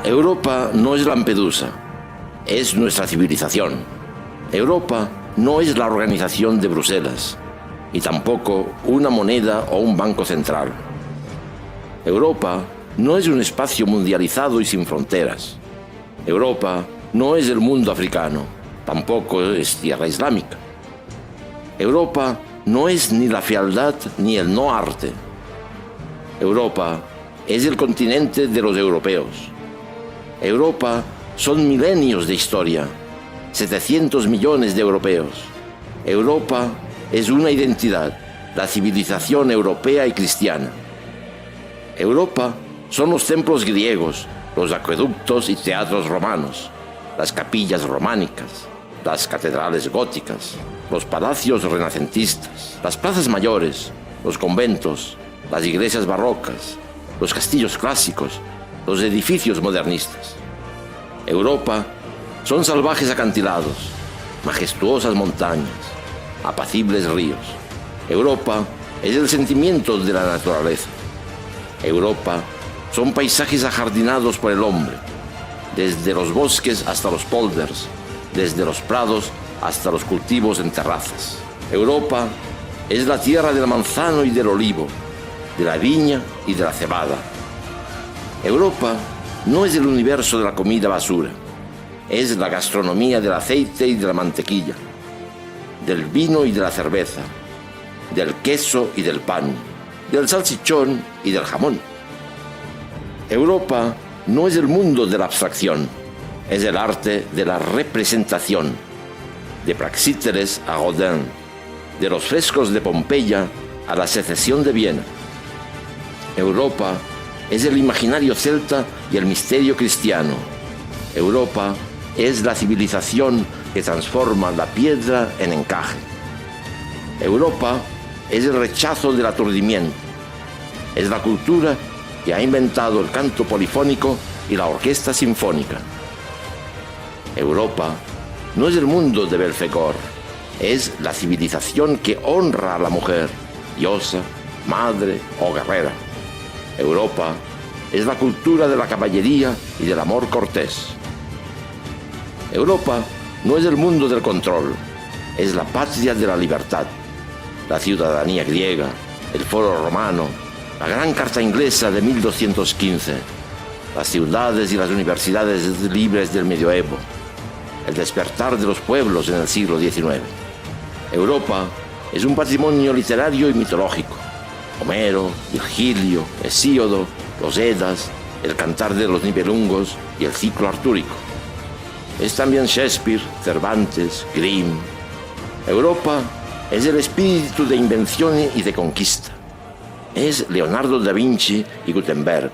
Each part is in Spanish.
Europa no es Lampedusa, es nuestra civilización. Europa no es la organización de Bruselas, y tampoco una moneda o un banco central. Europa no es un espacio mundializado y sin fronteras. Europa no es el mundo africano, tampoco es tierra islámica. Europa no es ni la fealdad ni el no arte. Europa es el continente de los europeos. Europa son milenios de historia, 700 millones de europeos. Europa es una identidad, la civilización europea y cristiana. Europa son los templos griegos, los acueductos y teatros romanos, las capillas románicas, las catedrales góticas, los palacios renacentistas, las plazas mayores, los conventos, las iglesias barrocas, los castillos clásicos, los edificios modernistas. Europa son salvajes acantilados, majestuosas montañas, apacibles ríos. Europa es el sentimiento de la naturaleza. Europa son paisajes ajardinados por el hombre, desde los bosques hasta los polders, desde los prados hasta los cultivos en terrazas. Europa es la tierra del manzano y del olivo, de la viña y de la cebada. Europa no es el universo de la comida basura, es la gastronomía del aceite y de la mantequilla, del vino y de la cerveza, del queso y del pan, del salchichón y del jamón. Europa no es el mundo de la abstracción, es el arte de la representación, de Praxíteles a Rodin, de los frescos de Pompeya a la secesión de Viena. Europa es el imaginario celta y el misterio cristiano. Europa es la civilización que transforma la piedra en encaje. Europa es el rechazo del aturdimiento. Es la cultura que ha inventado el canto polifónico y la orquesta sinfónica. Europa no es el mundo de Belfegor, es la civilización que honra a la mujer, diosa, madre o guerrera. Europa es la cultura de la caballería y del amor cortés. Europa no es el mundo del control, es la patria de la libertad, la ciudadanía griega, el foro romano, la gran carta inglesa de 1215, las ciudades y las universidades libres del medioevo, el despertar de los pueblos en el siglo XIX. Europa es un patrimonio literario y mitológico. Homero, Virgilio, Hesíodo, los Edas, el Cantar de los Nibelungos y el ciclo artúrico. Es también Shakespeare, Cervantes, Grimm. Europa es el espíritu de invención y de conquista. Es Leonardo da Vinci y Gutenberg.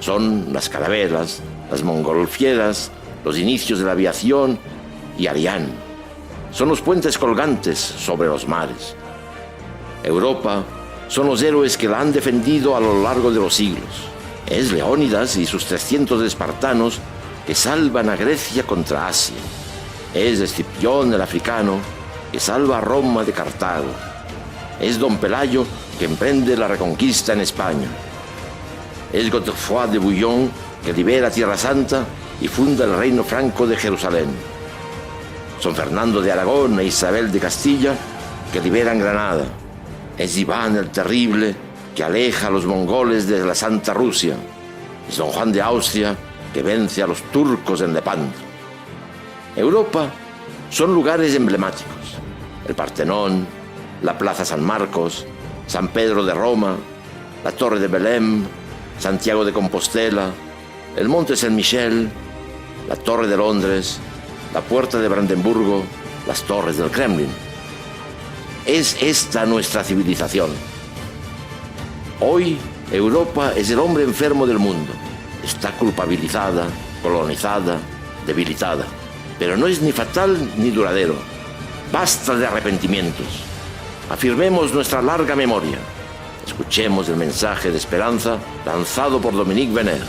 Son las carabelas, las montgolfieras, los inicios de la aviación y Ariane. Son los puentes colgantes sobre los mares. Europa son los héroes que la han defendido a lo largo de los siglos. Es Leónidas y sus 300 espartanos que salvan a Grecia contra Asia. Es Escipión el africano que salva a Roma de Cartago. Es Don Pelayo que emprende la reconquista en España. Es Godefroy de Bouillon que libera Tierra Santa y funda el reino franco de Jerusalén. Son Fernando de Aragón e Isabel de Castilla que liberan Granada. Es Iván el Terrible que aleja a los mongoles de la Santa Rusia. Es Don Juan de Austria que vence a los turcos en Lepanto. Europa son lugares emblemáticos. El Partenón, la Plaza San Marcos, San Pedro de Roma, la Torre de Belém, Santiago de Compostela, el Monte Saint-Michel, la Torre de Londres, la Puerta de Brandenburgo, las torres del Kremlin. Es esta nuestra civilización. Hoy, Europa es el hombre enfermo del mundo. Está culpabilizada, colonizada, debilitada. Pero no es ni fatal ni duradero. Basta de arrepentimientos. Afirmemos nuestra larga memoria. Escuchemos el mensaje de esperanza lanzado por Dominique Venner.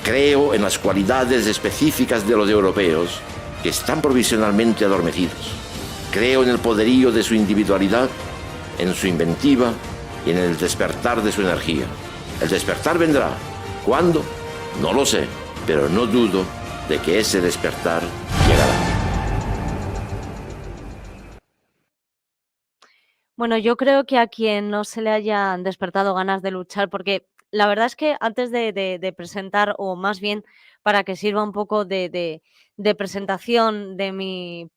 Creo en las cualidades específicas de los europeos que están provisionalmente adormecidos. Creo en el poderío de su individualidad, en su inventiva y en el despertar de su energía. El despertar vendrá. ¿Cuándo? No lo sé, pero no dudo de que ese despertar llegará. Bueno, yo creo que a quien no se le hayan despertado ganas de luchar, porque la verdad es que antes de presentar, o más bien para que sirva un poco de presentación de mi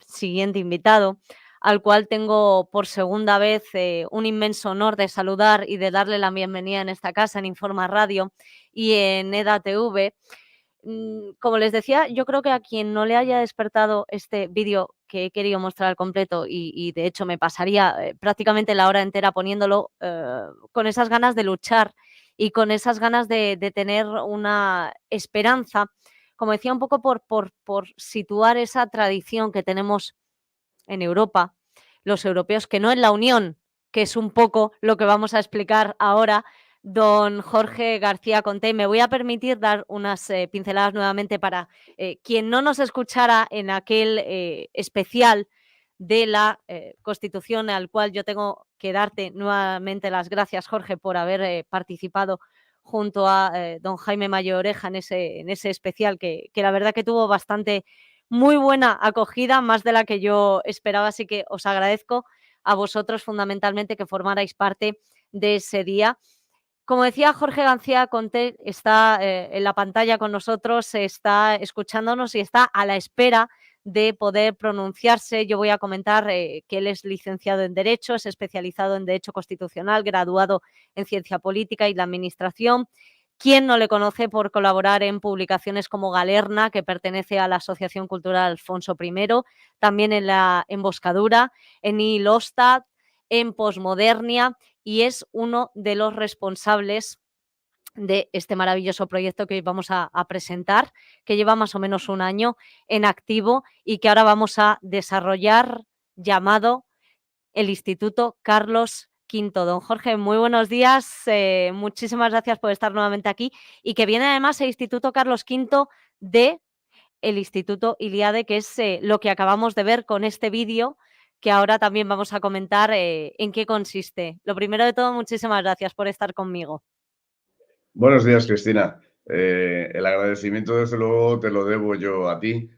siguiente invitado, al cual tengo por segunda vez un inmenso honor de saludar y de darle la bienvenida en esta casa, en Informa Radio y en EDA TV. Como les decía, yo creo que a quien no le haya despertado este vídeo que he querido mostrar al completo y de hecho me pasaría prácticamente la hora entera poniéndolo con esas ganas de luchar y con esas ganas de tener una esperanza, como decía, un poco por situar esa tradición que tenemos en Europa, los europeos, que no en la Unión, que es un poco lo que vamos a explicar ahora, don Jorge García Conté. Me voy a permitir dar unas pinceladas nuevamente para quien no nos escuchara en aquel especial de la Constitución, al cual yo tengo que darte nuevamente las gracias, Jorge, por haber participado junto a don Jaime Mayo Oreja en ese especial que la verdad que tuvo bastante muy buena acogida, más de la que yo esperaba, así que os agradezco a vosotros fundamentalmente que formarais parte de ese día. Como decía, Jorge García Conté está en la pantalla con nosotros, está escuchándonos y está a la espera de poder pronunciarse. Yo voy a comentar que él es licenciado en Derecho, es especializado en Derecho Constitucional, graduado en Ciencia Política y la Administración. ¿Quién no le conoce por colaborar en publicaciones como Galerna, que pertenece a la Asociación Cultural Alfonso I, también en La Emboscadura, en Ilostad, en Posmodernia, y es uno de los responsables de este maravilloso proyecto que hoy vamos a presentar, que lleva más o menos un año en activo y que ahora vamos a desarrollar, llamado el Instituto Carlos V. Don Jorge, muy buenos días, muchísimas gracias por estar nuevamente aquí y que viene además el Instituto Carlos V de el Instituto Iliade, que es lo que acabamos de ver con este vídeo, que ahora también vamos a comentar en qué consiste. Lo primero de todo, muchísimas gracias por estar conmigo. Buenos días, Cristina. El agradecimiento, desde luego, te lo debo yo a ti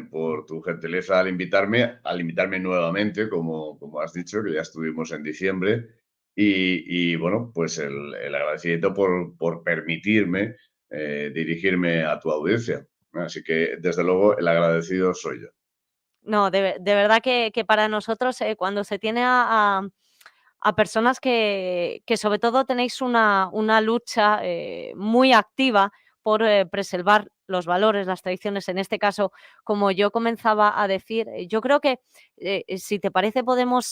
por tu gentileza al invitarme nuevamente, como has dicho, que ya estuvimos en diciembre. Y bueno, pues el agradecimiento por permitirme dirigirme a tu audiencia. Así que, desde luego, el agradecido soy yo. No, de verdad que para nosotros, cuando se tiene a personas que sobre todo tenéis una lucha muy activa por preservar los valores, las tradiciones, en este caso, como yo comenzaba a decir, yo creo que, si te parece, podemos,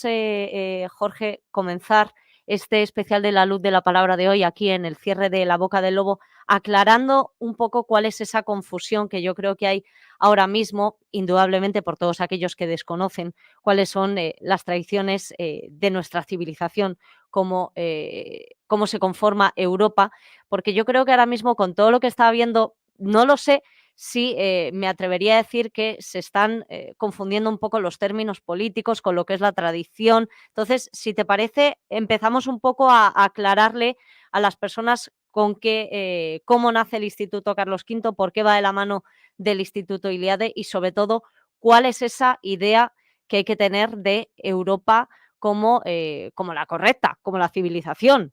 Jorge, comenzar este especial de la luz de la palabra de hoy aquí en el cierre de La Boca del Lobo, aclarando un poco cuál es esa confusión que yo creo que hay ahora mismo, indudablemente por todos aquellos que desconocen cuáles son las tradiciones de nuestra civilización, cómo se conforma Europa, porque yo creo que ahora mismo con todo lo que está habiendo, no lo sé si me atrevería a decir que se están confundiendo un poco los términos políticos con lo que es la tradición. Entonces, si te parece, empezamos un poco a aclararle a las personas con qué, cómo nace el Instituto Carlos V, por qué va de la mano del Instituto Iliade y, sobre todo, cuál es esa idea que hay que tener de Europa como la correcta, como la civilización.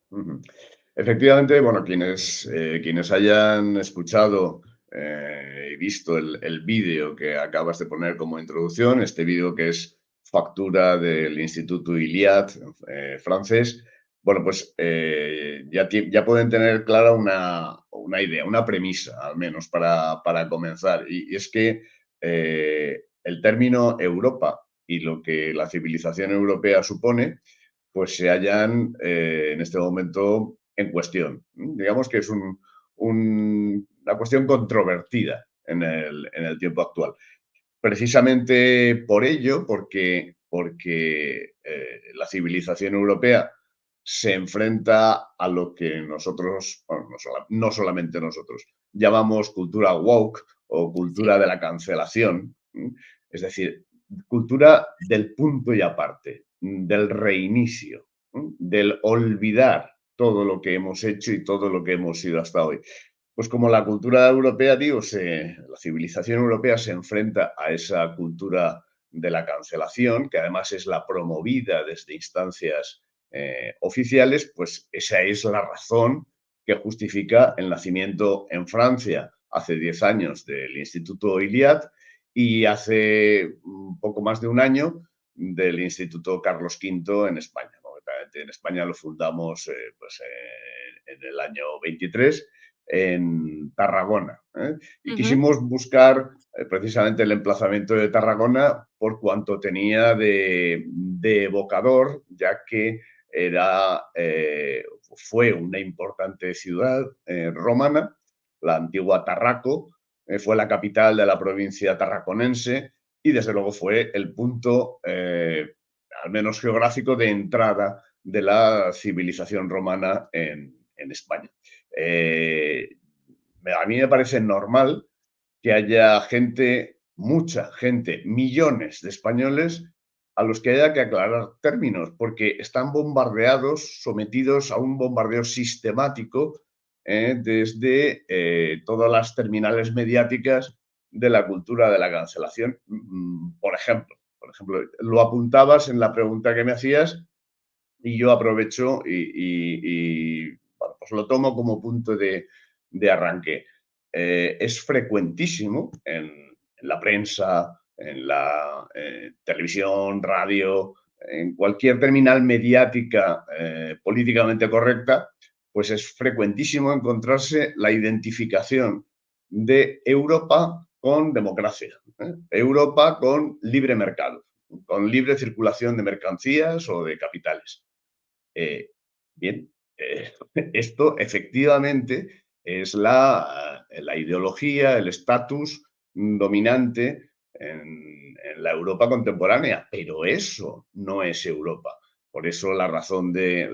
Ujú. Efectivamente, bueno, quienes hayan escuchado y visto el vídeo que acabas de poner como introducción, este vídeo que es factura del Instituto Iliad francés, bueno, pues ya pueden tener clara una idea, una premisa, al menos, para comenzar. Y es que el término Europa y lo que la civilización europea supone, pues se hallan en este momento en cuestión. Digamos que es una cuestión controvertida en el tiempo actual. Precisamente por ello, porque la civilización europea se enfrenta a lo que nosotros, bueno, no solamente nosotros, llamamos cultura woke o cultura Sí. de la cancelación, es decir, cultura del punto y aparte, del reinicio, del olvidar todo lo que hemos hecho y todo lo que hemos sido hasta hoy. Pues como la cultura europea, digo, la civilización europea se enfrenta a esa cultura de la cancelación, que además es la promovida desde instancias oficiales, pues esa es la razón que justifica el nacimiento en Francia hace 10 años del Instituto Iliad y hace un poco más de un año del Instituto Carlos V en España. Concretamente en España lo fundamos en el año 23 en Tarragona. Y quisimos buscar precisamente el emplazamiento de Tarragona por cuanto tenía de evocador, ya que fue una importante ciudad romana, la antigua Tarraco, fue la capital de la provincia tarraconense y desde luego fue el punto, al menos geográfico, de entrada de la civilización romana en España. A mí me parece normal que haya gente, mucha gente, millones de españoles a los que haya que aclarar términos, porque están bombardeados, sometidos a un bombardeo sistemático desde todas las terminales mediáticas de la cultura de la cancelación. Por ejemplo, lo apuntabas en la pregunta que me hacías y yo aprovecho y bueno, pues lo tomo como punto de arranque. Es frecuentísimo en la prensa, en la televisión, radio, en cualquier terminal mediática políticamente correcta, pues es frecuentísimo encontrarse la identificación de Europa con democracia, Europa con libre mercado, con libre circulación de mercancías o de capitales. Bien, esto efectivamente es la ideología, el estatus dominante en la Europa contemporánea, pero eso no es Europa. Por eso la razón de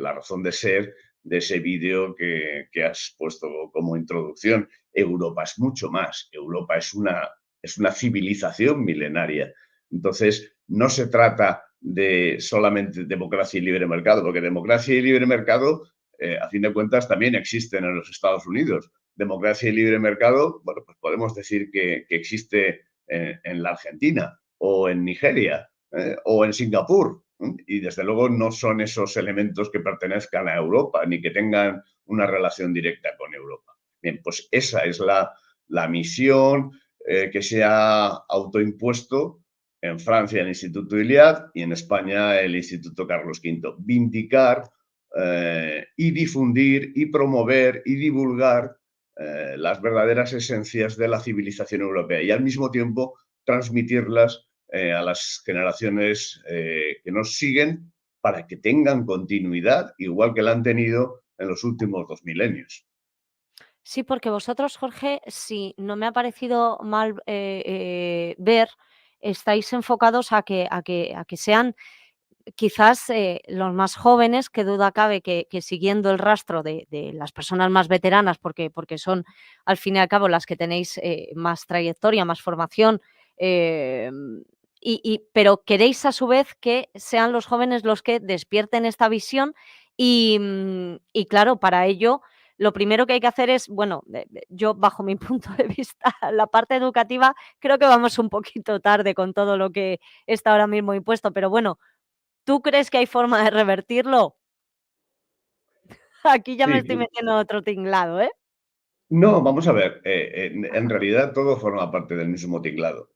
ser de ese vídeo que has puesto como introducción. Europa es mucho más. Europa es una civilización milenaria. Entonces, no se trata de solamente democracia y libre mercado, porque democracia y libre mercado, a fin de cuentas, también existen en los Estados Unidos. Democracia y libre mercado, bueno, pues podemos decir que existe en la Argentina o en Nigeria o en Singapur. Y desde luego no son esos elementos que pertenezcan a Europa ni que tengan una relación directa con Europa. Bien, pues esa es la misión que se ha autoimpuesto en Francia el Instituto Iliad y en España el Instituto Carlos V. Vindicar y difundir y promover y divulgar las verdaderas esencias de la civilización europea y al mismo tiempo transmitirlas a las generaciones que nos siguen para que tengan continuidad, igual que la han tenido en los últimos 2 milenios. Sí, porque vosotros, Jorge, si no me ha parecido mal ver, estáis enfocados a que sean quizás los más jóvenes, que duda cabe que siguiendo el rastro de las personas más veteranas, porque son al fin y al cabo las que tenéis más trayectoria, más formación, pero queréis a su vez que sean los jóvenes los que despierten esta visión y claro, para ello lo primero que hay que hacer es, bueno, yo bajo mi punto de vista, la parte educativa, creo que vamos un poquito tarde con todo lo que está ahora mismo impuesto, pero bueno, ¿tú crees que hay forma de revertirlo? Aquí ya me Sí, estoy metiendo en otro tinglado, ¿eh? no, vamos a ver, en realidad todo forma parte del mismo tinglado.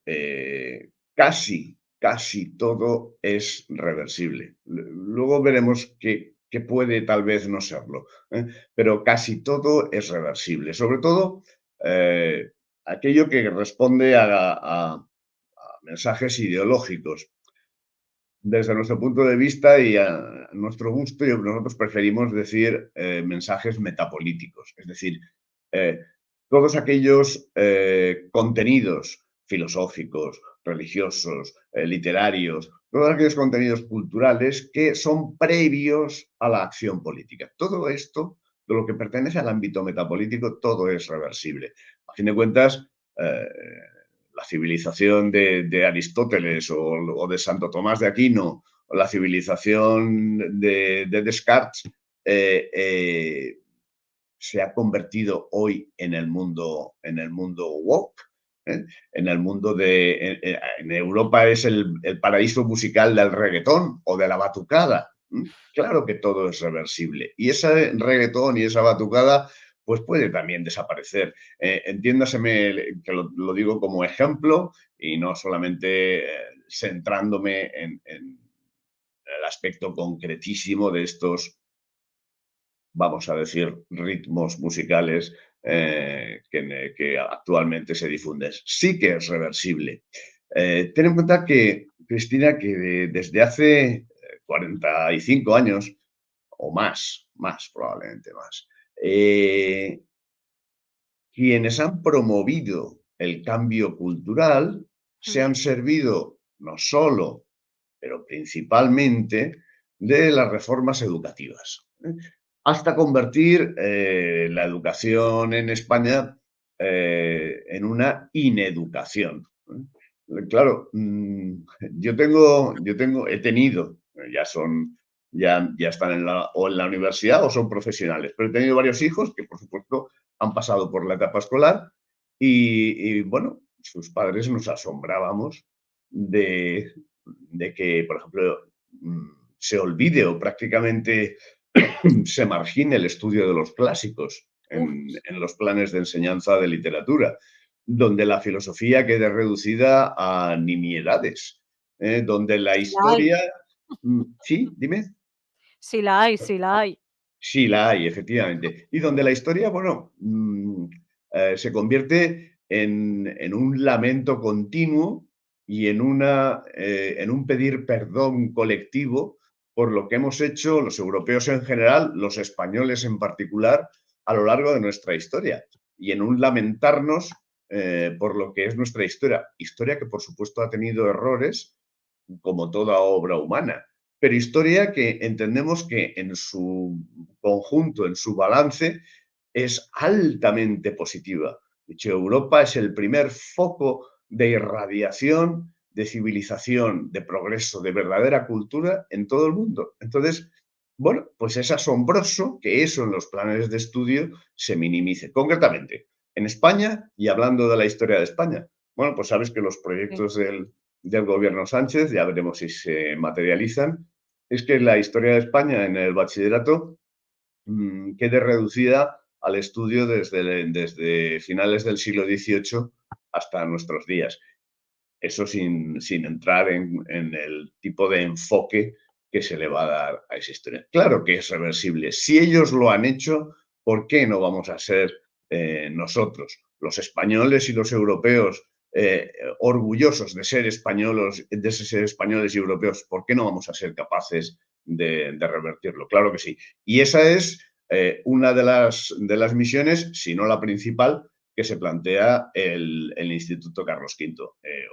Casi todo es reversible. Luego veremos que puede tal vez no serlo, pero casi todo es reversible. Sobre todo aquello que responde a mensajes ideológicos. Desde nuestro punto de vista y a nuestro gusto, nosotros preferimos decir mensajes metapolíticos, es decir, eh, todos aquellos contenidos filosóficos, religiosos, literarios, todos aquellos contenidos culturales que son previos a la acción política. Todo esto, de lo que pertenece al ámbito metapolítico, todo es reversible. A fin de cuentas, la civilización de Aristóteles o de Santo Tomás de Aquino, o la civilización de Descartes, se ha convertido hoy en el mundo woke, ¿eh? En el mundo en Europa es el paraíso musical del reggaetón o de la batucada. Claro que todo es reversible. Y ese reggaetón y esa batucada pues puede también desaparecer. Entiéndaseme que lo digo como ejemplo y no solamente centrándome en el aspecto concretísimo de estos, vamos a decir, ritmos musicales que actualmente se difunden. Sí que es reversible. Ten en cuenta que, Cristina, que desde hace 45 años, o más probablemente más, quienes han promovido el cambio cultural se Mm. han servido no solo, pero principalmente de las reformas educativas, hasta convertir la educación en España en una ineducación. Claro, he tenido, ya están o en la universidad o son profesionales, pero he tenido varios hijos que, por supuesto, han pasado por la etapa escolar y bueno, sus padres nos asombrábamos de, de que, por ejemplo, se olvide o prácticamente se margine el estudio de los clásicos Uf, en los planes de enseñanza de literatura, donde la filosofía quede reducida a nimiedades, donde la sí la hay, historia... Sí, dime. sí la hay, sí la hay. Sí, la hay, efectivamente. Y donde la historia, bueno, se convierte en un lamento continuo y en un pedir perdón colectivo por lo que hemos hecho los europeos en general, los españoles en particular, a lo largo de nuestra historia. Y en un lamentarnos por lo que es nuestra historia. Historia que, por supuesto, ha tenido errores, como toda obra humana, pero historia que entendemos que en su conjunto, en su balance, es altamente positiva. De hecho, Europa es el primer foco de irradiación, de civilización, de progreso, de verdadera cultura en todo el mundo. Entonces, bueno, pues es asombroso que eso en los planes de estudio se minimice. Concretamente, en España, y hablando de la historia de España, bueno, pues sabes que los Sí. proyectos del gobierno Sánchez, ya veremos si se materializan, es que la historia de España en el bachillerato quede reducida al estudio desde finales del siglo XVIII hasta nuestros días. Eso sin entrar en el tipo de enfoque que se le va a dar a esa historia. Claro que es reversible. Si ellos lo han hecho, ¿por qué no vamos a ser nosotros, los españoles y los europeos, orgullosos de ser españoles y europeos? ¿Por qué no vamos a ser capaces de revertirlo? Claro que sí. Y esa es una de las misiones, si no la principal, que se plantea el Instituto Carlos V.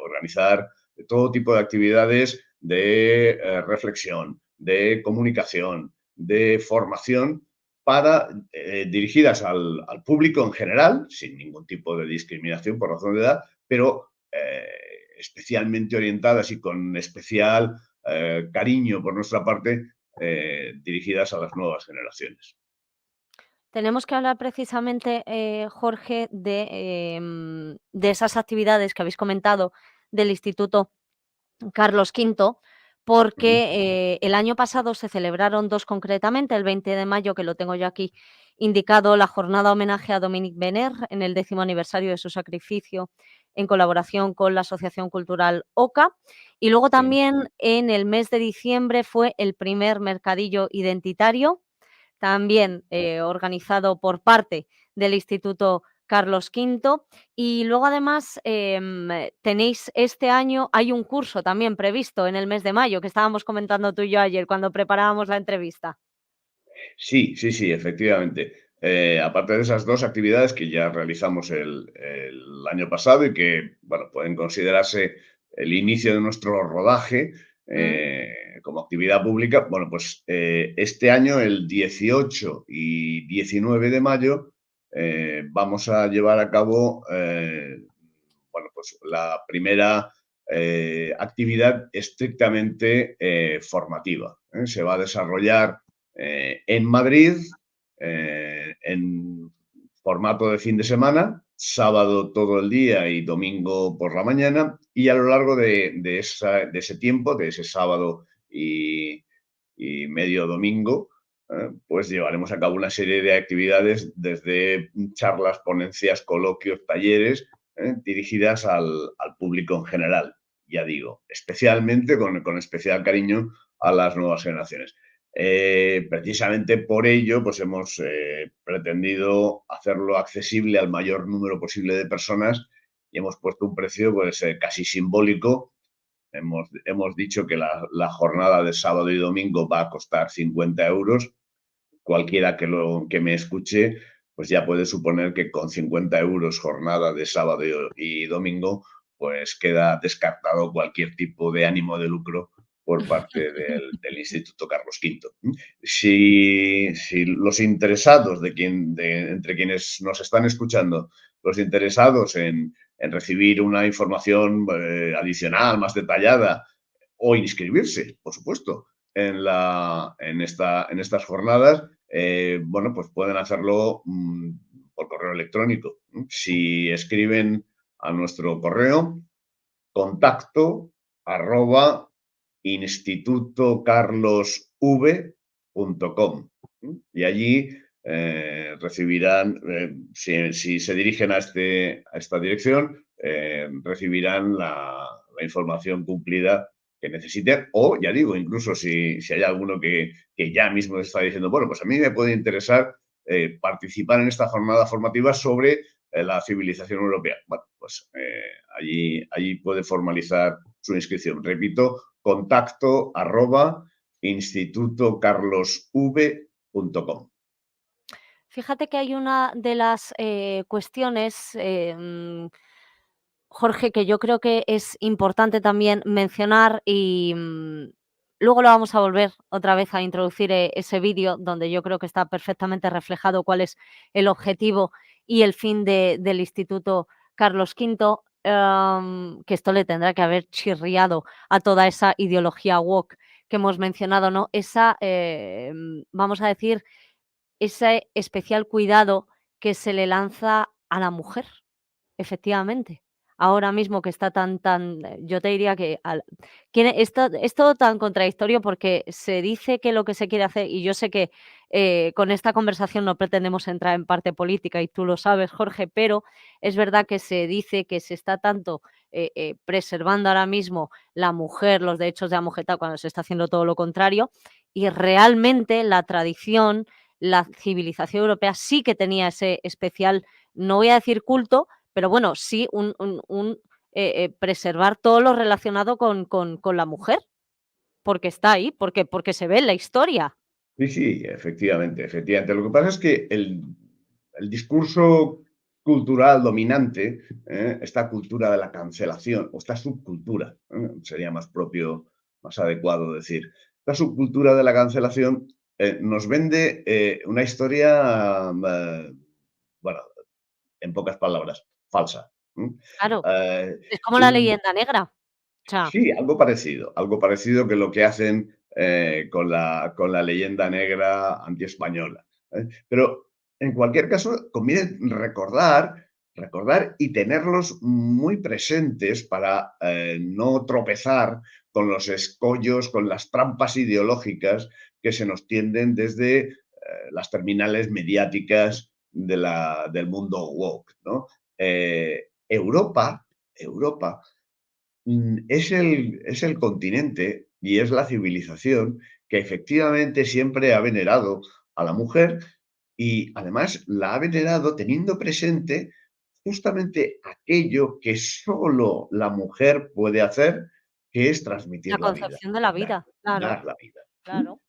Organizar todo tipo de actividades de reflexión, de comunicación, de formación dirigidas al público en general, sin ningún tipo de discriminación por razón de edad, pero especialmente orientadas y con especial cariño por nuestra parte, dirigidas a las nuevas generaciones. Tenemos que hablar precisamente, Jorge, de esas actividades que habéis comentado del Instituto Carlos V, Uh -huh. porque el año pasado se celebraron dos concretamente, el 20 de mayo, que lo tengo yo aquí indicado, la jornada homenaje a Dominique Venner en el 10º aniversario de su sacrificio en colaboración con la Asociación Cultural OCA. Y luego Sí. también en el mes de diciembre fue el primer mercadillo identitario, también organizado por parte del Instituto Carlos V. Y luego además tenéis este año, hay un curso también previsto en el mes de mayo, que estábamos comentando tú y yo ayer cuando preparábamos la entrevista. Sí, sí, sí, efectivamente. Aparte de esas dos actividades que ya realizamos el año pasado y que, bueno, pueden considerarse el inicio de nuestro rodaje Mm. como actividad pública, bueno, pues este año, el 18 y 19 de mayo, vamos a llevar a cabo, bueno, pues la primera actividad estrictamente formativa. Se va a desarrollar en Madrid en formato de fin de semana, sábado todo el día y domingo por la mañana, y a lo largo de ese tiempo, de ese sábado y medio domingo, pues llevaremos a cabo una serie de actividades desde charlas, ponencias, coloquios, talleres, dirigidas al público en general. Ya digo, especialmente con especial cariño a las nuevas generaciones. Precisamente por ello, pues hemos pretendido hacerlo accesible al mayor número posible de personas y hemos puesto un precio pues, casi simbólico. Hemos dicho que la jornada de sábado y domingo va a costar 50 euros. Cualquiera que me escuche, pues ya puede suponer que con 50 euros jornada de sábado y domingo, pues queda descartado cualquier tipo de ánimo de lucro por parte del Instituto Carlos V. Si los interesados, entre quienes nos están escuchando, los interesados en recibir una información adicional, más detallada, o inscribirse, por supuesto, en estas jornadas, bueno, pues pueden hacerlo por correo electrónico. Si escriben a nuestro correo, contacto@institutocarlosv.com, y allí recibirán, si se dirigen a esta dirección, recibirán la información cumplida que necesiten, o ya digo, incluso si hay alguno que ya mismo está diciendo, bueno, pues a mí me puede interesar participar en esta jornada formativa sobre la civilización europea. Bueno, pues allí puede formalizar su inscripción. Repito, contacto@institutocarlosv.com. Fíjate que hay una de las cuestiones, Jorge, que yo creo que es importante también mencionar y luego lo vamos a volver otra vez a introducir ese vídeo donde yo creo que está perfectamente reflejado cuál es el objetivo y el fin del Instituto Carlos V, que esto le tendrá que haber chirriado a toda esa ideología woke que hemos mencionado, ¿no? Esa, vamos a decir, ese especial cuidado que se le lanza a la mujer, efectivamente. Ahora mismo que está yo te diría que es todo tan contradictorio porque se dice que lo que se quiere hacer, y yo sé que con esta conversación no pretendemos entrar en parte política y tú lo sabes, Jorge, pero es verdad que se dice que se está tanto preservando ahora mismo la mujer, los derechos de la mujer, tal, cuando se está haciendo todo lo contrario, y realmente la tradición, la civilización europea sí que tenía ese especial, no voy a decir culto, pero bueno, sí preservar todo lo relacionado con la mujer, porque está ahí, porque se ve en la historia. Sí, sí, efectivamente, efectivamente. Lo que pasa es que el discurso cultural dominante, esta cultura de la cancelación, o esta subcultura, sería más propio, más adecuado decir, esta subcultura de la cancelación nos vende una historia, bueno, en pocas palabras, falsa. Claro, Eh, es como la leyenda negra. O sea, Sí, algo parecido que lo que hacen con la leyenda negra antiespañola. Pero en cualquier caso, conviene recordar y tenerlos muy presentes para no tropezar con los escollos, con las trampas ideológicas que se nos tienden desde las terminales mediáticas del mundo woke, ¿no? Europa es el continente y es la civilización que efectivamente siempre ha venerado a la mujer, y además la ha venerado teniendo presente justamente aquello que solo la mujer puede hacer, que es la transmitir la vida, concepción de la vida, claro, dar la vida. claro.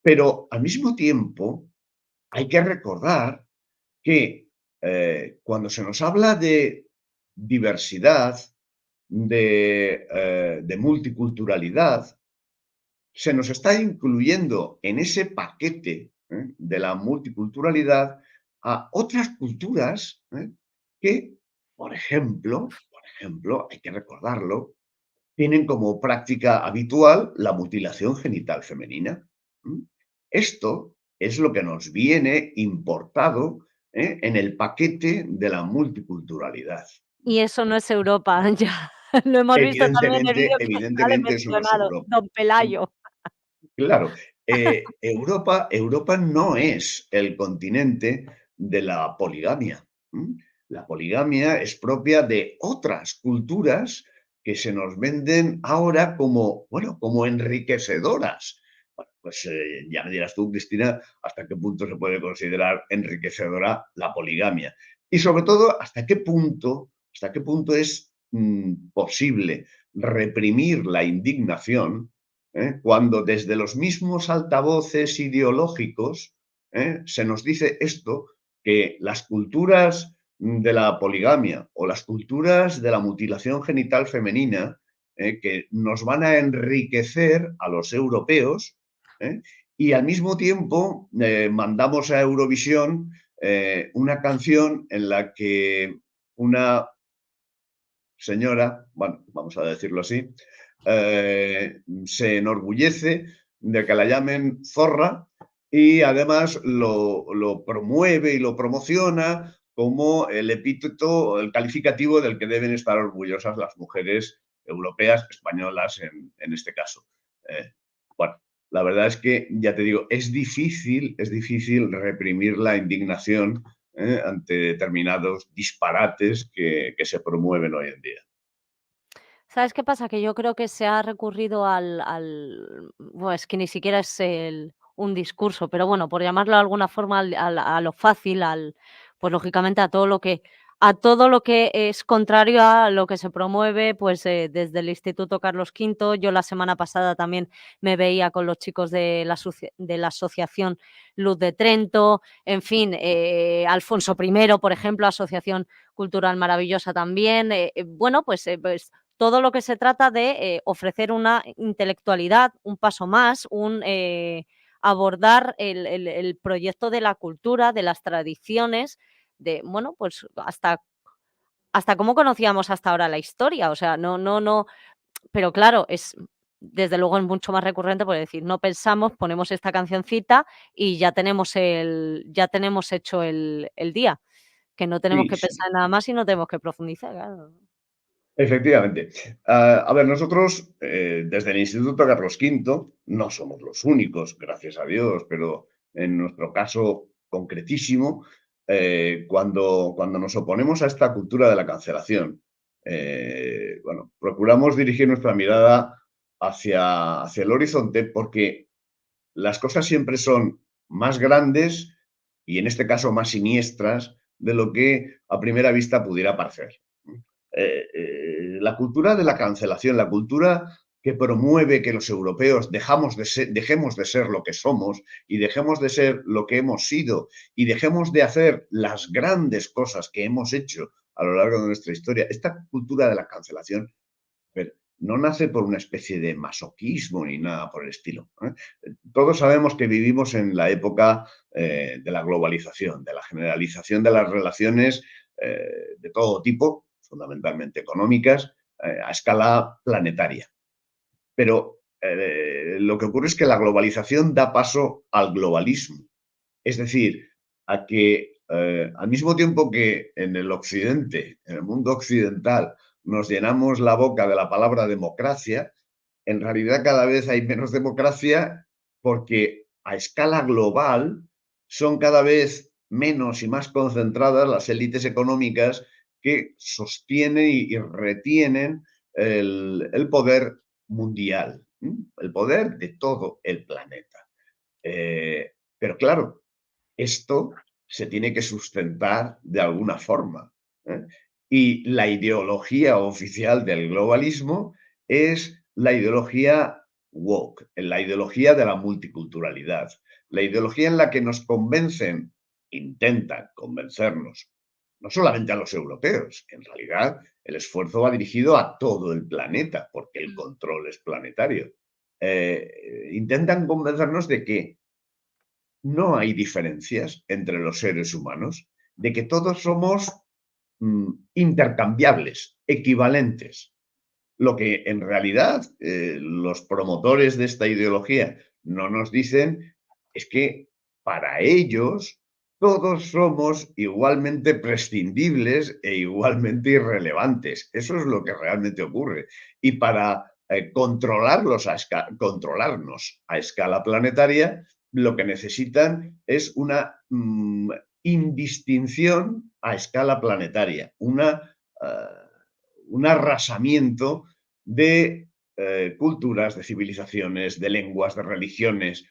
Pero al mismo tiempo hay que recordar que cuando se nos habla de diversidad, de multiculturalidad, se nos está incluyendo en ese paquete de la multiculturalidad a otras culturas que, por ejemplo, hay que recordarlo, tienen como práctica habitual la mutilación genital femenina. ¿Mm? Esto es lo que nos viene importado en el paquete de la multiculturalidad. Y eso no es Europa, ya lo hemos visto también en el vídeo que sale Evidentemente eso no es mencionado, Europa. don Pelayo. Claro, Europa no es el continente de la poligamia. ¿M? La poligamia es propia de otras culturas que se nos venden ahora como, bueno, como enriquecedoras. Bueno, pues ya me dirás tú, Cristina, hasta qué punto se puede considerar enriquecedora la poligamia. Y sobre todo, hasta qué punto es posible reprimir la indignación cuando desde los mismos altavoces ideológicos se nos dice esto, que las culturas de la poligamia o las culturas de la mutilación genital femenina que nos van a enriquecer a los europeos y al mismo tiempo mandamos a Eurovisión una canción en la que una señora, bueno, vamos a decirlo así, se enorgullece de que la llamen zorra y además lo promueve y lo promociona como el epíteto, el calificativo del que deben estar orgullosas las mujeres europeas, españolas en este caso. Bueno, la verdad es que, ya te digo, es difícil reprimir la indignación ante determinados disparates que se promueven hoy en día. ¿Sabes qué pasa? Que yo creo que se ha recurrido bueno, es que ni siquiera es un discurso, pero bueno, por llamarlo de alguna forma, a lo fácil, pues lógicamente a todo lo que es contrario a lo que se promueve, pues desde el Instituto Carlos V. Yo la semana pasada también me veía con los chicos de la Asociación Luz de Trento, en fin, Alfonso I, por ejemplo, Asociación Cultural Maravillosa también. Bueno, pues todo lo que se trata de ofrecer una intelectualidad, un paso más, abordar el proyecto de la cultura, de las tradiciones, bueno, pues hasta cómo conocíamos hasta ahora la historia. O sea, no, pero claro, desde luego es mucho más recurrente, por decir, no pensamos, ponemos esta cancioncita y ya tenemos hecho el día, que no tenemos Sí, que sí. pensar en nada más y no tenemos que profundizar, claro. Efectivamente. A ver, nosotros desde el Instituto Carlos V no somos los únicos, gracias a Dios, pero en nuestro caso concretísimo, cuando nos oponemos a esta cultura de la cancelación, bueno, procuramos dirigir nuestra mirada hacia el horizonte porque las cosas siempre son más grandes y en este caso más siniestras de lo que a primera vista pudiera parecer. La cultura de la cancelación, la cultura que promueve que los europeos dejemos de ser lo que somos y dejemos de ser lo que hemos sido y dejemos de hacer las grandes cosas que hemos hecho a lo largo de nuestra historia. Esta cultura de la cancelación no nace por una especie de masoquismo ni nada por el estilo. Todos sabemos que vivimos en la época de la globalización, de la generalización de las relaciones de todo tipo, fundamentalmente económicas, a escala planetaria. Pero lo que ocurre es que la globalización da paso al globalismo. Es decir, a que al mismo tiempo que en el occidente, en el mundo occidental, nos llenamos la boca de la palabra democracia, en realidad cada vez hay menos democracia porque a escala global son cada vez menos y más concentradas las élites económicas que sostienen y retienen el poder mundial, el poder de todo el planeta. Pero claro, esto se tiene que sustentar de alguna forma. ¿eh? Y la ideología oficial del globalismo es la ideología woke, la ideología de la multiculturalidad, la ideología en la que nos convencen, intentan convencernos, no solamente a los europeos, en realidad el esfuerzo va dirigido a todo el planeta, porque el control es planetario. Intentan convencernos de que no hay diferencias entre los seres humanos, de que todos somos intercambiables, equivalentes. Lo que en realidad los promotores de esta ideología no nos dicen es que para ellos todos somos igualmente prescindibles e igualmente irrelevantes. Eso es lo que realmente ocurre. Y para controlarnos a escala planetaria, lo que necesitan es una indistinción a escala planetaria, un arrasamiento de culturas, de civilizaciones, de lenguas, de religiones,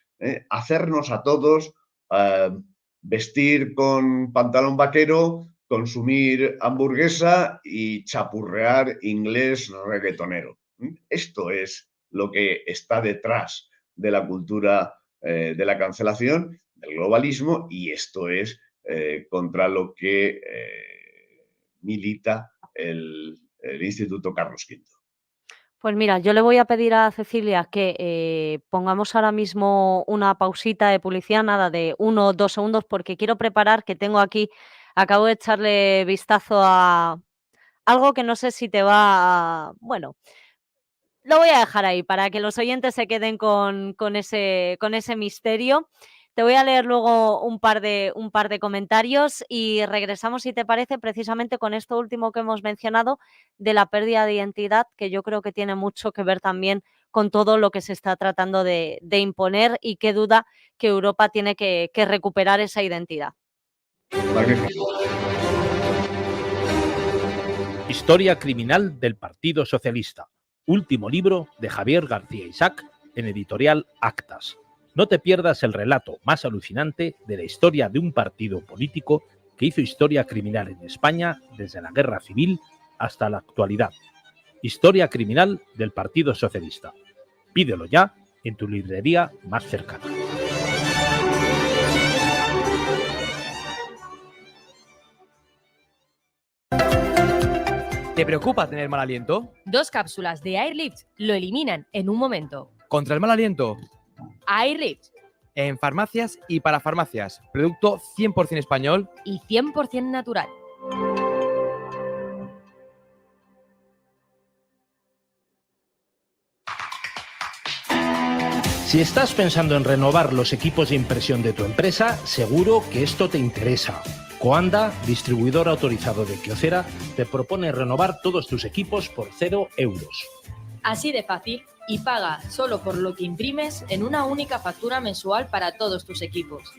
hacernos a todos vestir con pantalón vaquero, consumir hamburguesa y chapurrear inglés reggaetonero. Esto es lo que está detrás de la cultura de la cancelación, del globalismo, y esto es contra lo que milita el Instituto Carlos V. Pues mira, yo le voy a pedir a Cecilia que pongamos ahora mismo una pausita de publicidad, nada de 1 o 2 segundos, porque quiero preparar, que tengo aquí, acabo de echarle vistazo a algo que no sé si te va a, bueno, lo voy a dejar ahí para que los oyentes se queden con ese misterio. Te voy a leer luego un par de comentarios y regresamos, si te parece, precisamente con esto último que hemos mencionado de la pérdida de identidad, que yo creo que tiene mucho que ver también con todo lo que se está tratando de imponer, y qué duda que Europa tiene que recuperar esa identidad. Magnífico. Historia criminal del Partido Socialista. Último libro de Javier García Isaac en editorial Actas. No te pierdas el relato más alucinante de la historia de un partido político que hizo historia criminal en España desde la Guerra Civil hasta la actualidad. Historia criminal del Partido Socialista. Pídelo ya en tu librería más cercana. ¿Te preocupa tener mal aliento? 2 cápsulas de Airlift lo eliminan en un momento. ¿Contra el mal aliento? Airlift. En farmacias y para farmacias. Producto 100% español y 100% natural. Si estás pensando en renovar los equipos de impresión de tu empresa, seguro que esto te interesa. Coanda, distribuidor autorizado de Kyocera, te propone renovar todos tus equipos por 0 euros. Así de fácil, y paga solo por lo que imprimes en una única factura mensual para todos tus equipos.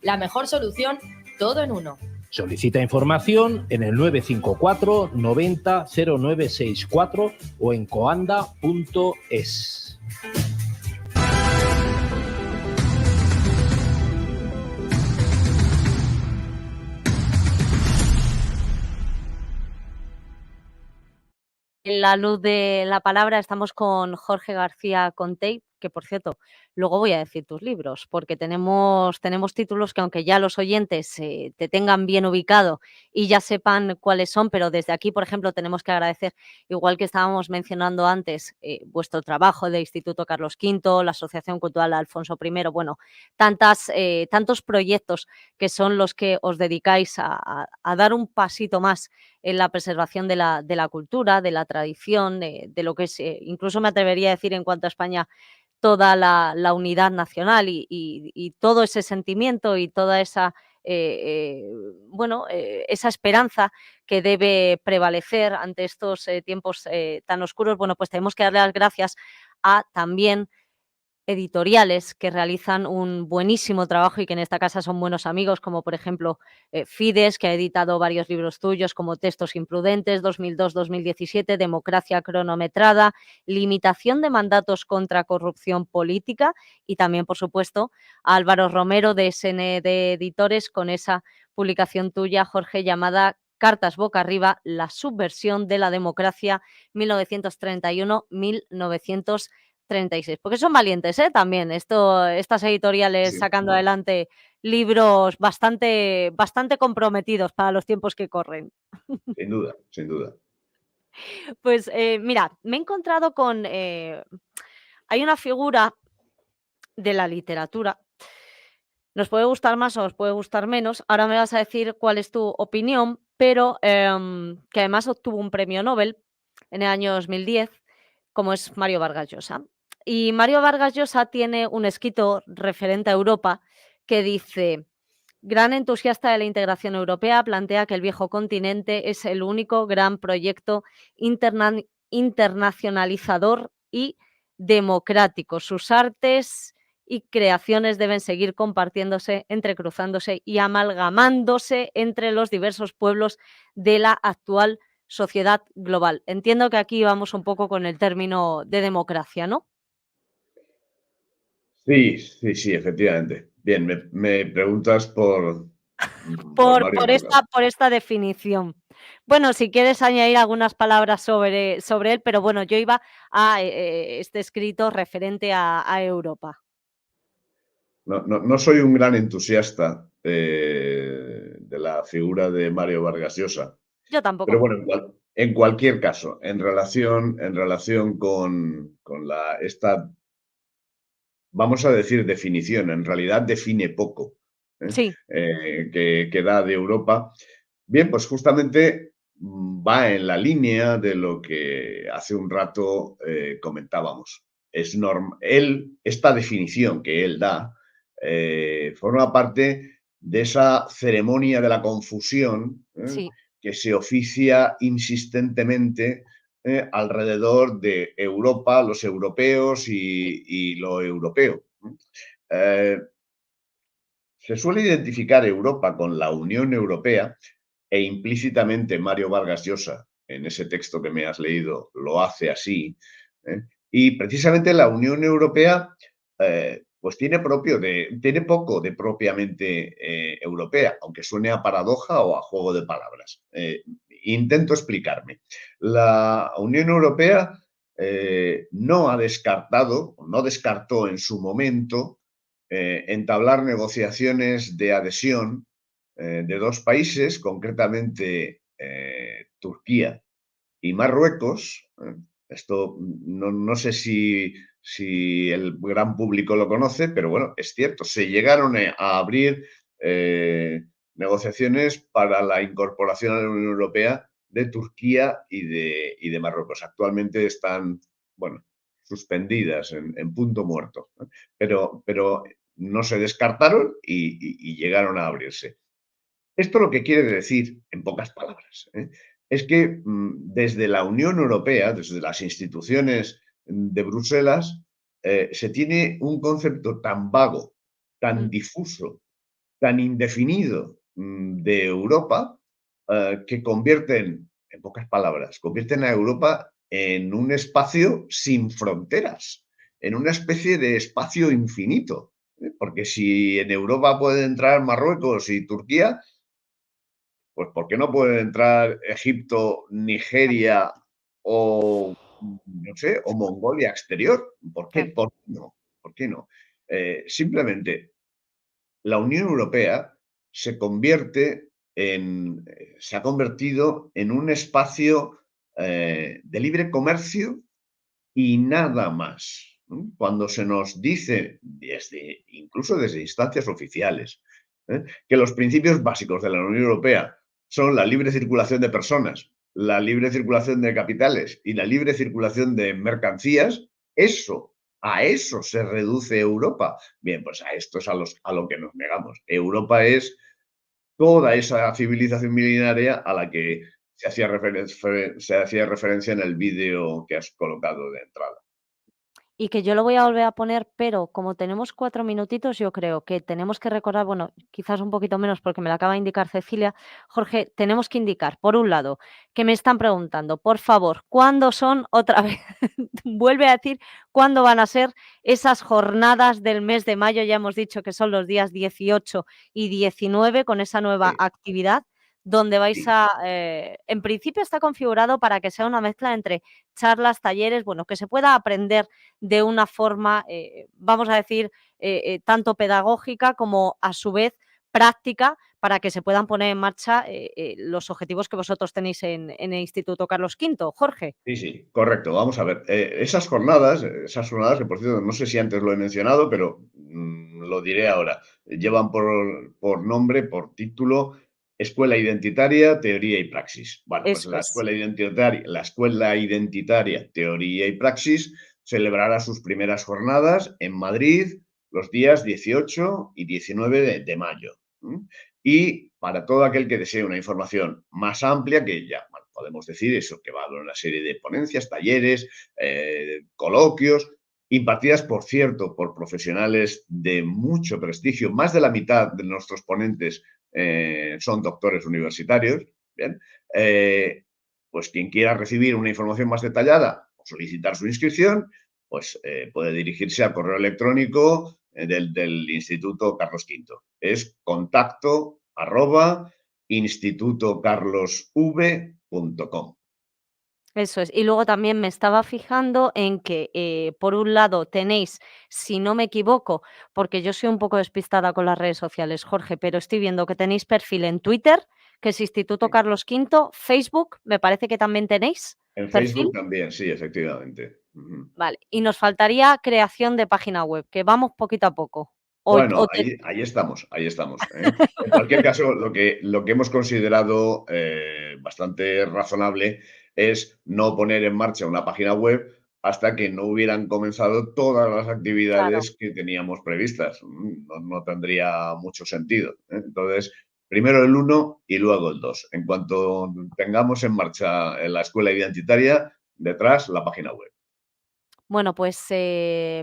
La mejor solución, todo en uno. Solicita información en el 954 90 0964 o en coanda.es. En la luz de la palabra estamos con Jorge García Contey, que por cierto, luego voy a decir tus libros, porque tenemos títulos que, aunque ya los oyentes te tengan bien ubicado y ya sepan cuáles son, pero desde aquí, por ejemplo, tenemos que agradecer, igual que estábamos mencionando antes, vuestro trabajo de Instituto Carlos V, la Asociación Cultural Alfonso I, bueno, tantos proyectos que son los que os dedicáis a dar un pasito más en la preservación de la cultura, de la tradición, de lo que es, incluso me atrevería a decir, en cuanto a España, toda la unidad nacional y todo ese sentimiento y toda esa, esa esperanza que debe prevalecer ante estos tiempos tan oscuros. Bueno, pues tenemos que darle las gracias a también editoriales que realizan un buenísimo trabajo y que en esta casa son buenos amigos, como por ejemplo Fides, que ha editado varios libros tuyos, como Textos Imprudentes, 2002-2017, Democracia cronometrada, Limitación de mandatos contra corrupción política, y también, por supuesto, a Álvaro Romero de SND Editores, con esa publicación tuya, Jorge, llamada Cartas boca arriba, la subversión de la democracia 1931-1936. Porque son valientes, también estas editoriales, Sí, sacando adelante libros bastante comprometidos para los tiempos que corren. sin duda, sin duda. Pues mira, me he encontrado con... hay una figura de la literatura, nos puede gustar más o nos puede gustar menos, ahora me vas a decir cuál es tu opinión, pero que además obtuvo un premio Nobel en el año 2010, como es Mario Vargas Llosa. Y Mario Vargas Llosa tiene un escrito referente a Europa que dice: gran entusiasta de la integración europea, plantea que el viejo continente es el único gran proyecto internacionalizador y democrático. Sus artes y creaciones deben seguir compartiéndose, entrecruzándose y amalgamándose entre los diversos pueblos de la actual sociedad global. Entiendo que aquí vamos un poco con el término de democracia, ¿no? Sí, efectivamente. Bien, me preguntas por Mario Vargas. Por esta definición. Bueno, si quieres añadir algunas palabras sobre él, pero bueno, yo iba a este escrito referente a Europa. No soy un gran entusiasta de la figura de Mario Vargas Llosa, Yo pero tampoco. bueno, en cualquier caso, en relación con esta, vamos a decir, definición, en realidad define poco, Sí, que da de Europa. Bien, pues justamente va en la línea de lo que hace un rato comentábamos. Esta definición que él da forma parte de esa ceremonia de la confusión sí. que se oficia insistentemente alrededor de Europa, los europeos y lo europeo. Eh, Se suele identificar Europa con la Unión Europea e implícitamente Mario Vargas Llosa, en ese texto que me has leído, lo hace así. ¿eh? Y precisamente la Unión Europea pues tiene poco de propiamente europea, aunque suene a paradoja o a juego de palabras. Intento explicarme. La Unión Europea no descartó en su momento entablar negociaciones de adhesión de dos países, concretamente Turquía y Marruecos. Esto no sé si el gran público lo conoce, pero bueno, es cierto, se llegaron a abrir negociaciones para la incorporación a la Unión Europea de Turquía y de Marruecos. Actualmente están, bueno, suspendidas en punto muerto, ¿no? Pero no se descartaron y llegaron a abrirse. Esto lo que quiere decir, en pocas palabras, es que desde la Unión Europea, desde las instituciones de Bruselas, se tiene un concepto tan vago, tan difuso, tan indefinido de Europa, que en pocas palabras, convierten a Europa en un espacio sin fronteras, en una especie de espacio infinito. Porque si en Europa pueden entrar Marruecos y Turquía, pues ¿por qué no pueden entrar Egipto, Nigeria o, no sé, o Mongolia exterior? ¿Por qué? Claro. ¿Por qué no? ¿Por qué no? Simplemente la Unión Europea se ha convertido en un espacio de libre comercio y nada más, ¿no? Cuando se nos dice, incluso desde instancias oficiales, que los principios básicos de la Unión Europea son la libre circulación de personas, la libre circulación de capitales y la libre circulación de mercancías, a eso se reduce Europa. Bien, pues a esto es a lo que nos negamos. Europa es toda esa civilización milenaria a la que se hacía referencia en el vídeo que has colocado de entrada. Y que yo lo voy a volver a poner, pero como tenemos 4 minutitos, yo creo que tenemos que recordar, bueno, quizás un poquito menos porque me lo acaba de indicar Cecilia. Jorge, tenemos que indicar, por un lado, que me están preguntando, por favor, ¿cuándo son otra vez? Vuelve a decir cuándo van a ser esas jornadas del mes de mayo. Ya hemos dicho que son los días 18 y 19 con esa nueva Sí, actividad, donde vais sí. a, en principio está configurado para que sea una mezcla entre charlas, talleres, bueno, que se pueda aprender de una forma, vamos a decir, tanto pedagógica como a su vez práctica, para que se puedan poner en marcha los objetivos que vosotros tenéis en el Instituto Carlos V. Jorge. Sí, correcto. Vamos a ver. Esas jornadas, que por cierto, no sé si antes lo he mencionado, pero lo diré ahora. Llevan por nombre, por título, Escuela Identitaria, Teoría y Praxis. Bueno, pues Eso es. la Escuela Identitaria, Teoría y Praxis celebrará sus primeras jornadas en Madrid los días 18 y 19 de mayo. Y para todo aquel que desee una información más amplia, que ya bueno, podemos decir eso, que va a haber una serie de ponencias, talleres, coloquios, impartidas, por cierto, por profesionales de mucho prestigio. Más de la mitad de nuestros ponentes son doctores universitarios. Bien, pues quien quiera recibir una información más detallada o solicitar su inscripción, pues puede dirigirse al correo electrónico del Instituto Carlos V. Es contacto@institutocarlosv.com. Eso es. Y luego también me estaba fijando en que, por un lado tenéis, si no me equivoco, porque yo soy un poco despistada con las redes sociales, Jorge, pero estoy viendo que tenéis perfil en Twitter, que es Instituto Carlos V, Facebook, me parece que también tenéis En perfil. Facebook también, sí, efectivamente. Vale, y nos faltaría creación de página web, que vamos poquito a poco. Bueno, ahí estamos, ahí estamos. En cualquier caso, lo que hemos considerado bastante razonable es no poner en marcha una página web hasta que no hubieran comenzado todas las Claro. actividades que teníamos previstas. No tendría mucho sentido. Entonces, primero el 1 y luego el 2. En cuanto tengamos en marcha la escuela identitaria, detrás la página web. Bueno, pues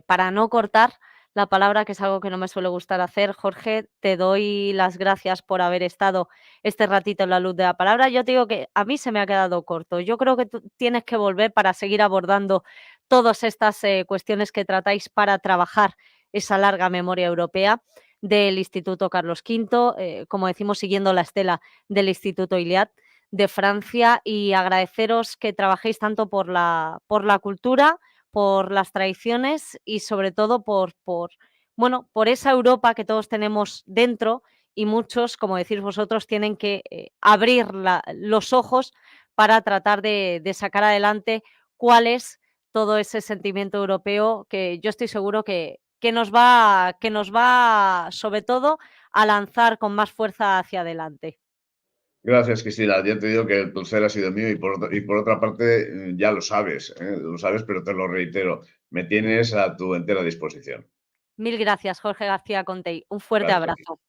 para no cortar la palabra, que es algo que no me suele gustar hacer, Jorge, te doy las gracias por haber estado este ratito en la luz de la palabra. Yo te digo que a mí se me ha quedado corto. Yo creo que tú tienes que volver para seguir abordando todas estas cuestiones que tratáis para trabajar esa larga memoria europea del Instituto Carlos V, como decimos, siguiendo la estela del Instituto Iliad de Francia, y agradeceros que trabajéis tanto por la cultura, por las tradiciones y sobre todo bueno, por esa Europa que todos tenemos dentro, y muchos, como decís vosotros, tienen que abrir los ojos para tratar de sacar adelante cuál es todo ese sentimiento europeo, que yo estoy seguro que nos va sobre todo a lanzar con más fuerza hacia adelante. Gracias, Cristina. Ya te digo que el placer ha sido mío y por otra parte, ya lo sabes, pero te lo reitero, me tienes a tu entera disposición. Mil gracias, Jorge García Contey. Un fuerte Gracias a ti. abrazo.